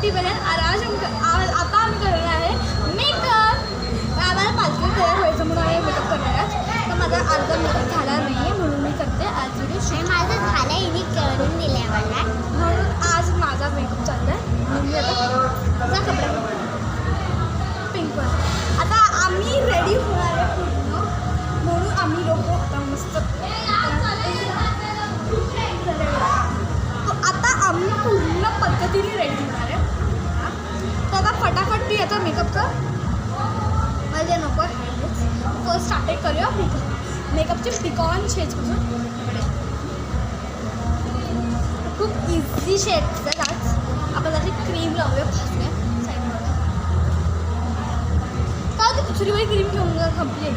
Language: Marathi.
छोटी बहीण आता आम्ही करणार आहे मेकअप. आम्हाला 5 दिवस तयार व्हायचं म्हणून आम्ही मेकअप करणार आहे. तर माझा अर्धा मेकअप झाला नाही आहे म्हणून मी करते आज व्हिडिओ. माझं झालं हिने करून दिले मला म्हणून आज माझा मेकअप चालला आहे. म्हणून मी आता जा कपडे पिंकवर. आता आम्ही रेडी होणार आहे पूर्ण म्हणून आम्ही लोक आता मस्त आता आम्ही पूर्ण पद्धतीने रेडी होणार आहे. तर आता फटाफट ती याचा मेकअपचं माझे नको फर्स्ट स्टार्टेड करूया मेकअपचे पिकॉन शेड्सपासून. खूप इझी शेड्स आहेत. आज आपण त्याची क्रीम लावूया फासूया साईडमध्ये. का ती दुसरी वेळी क्रीम घेऊन जा संपली.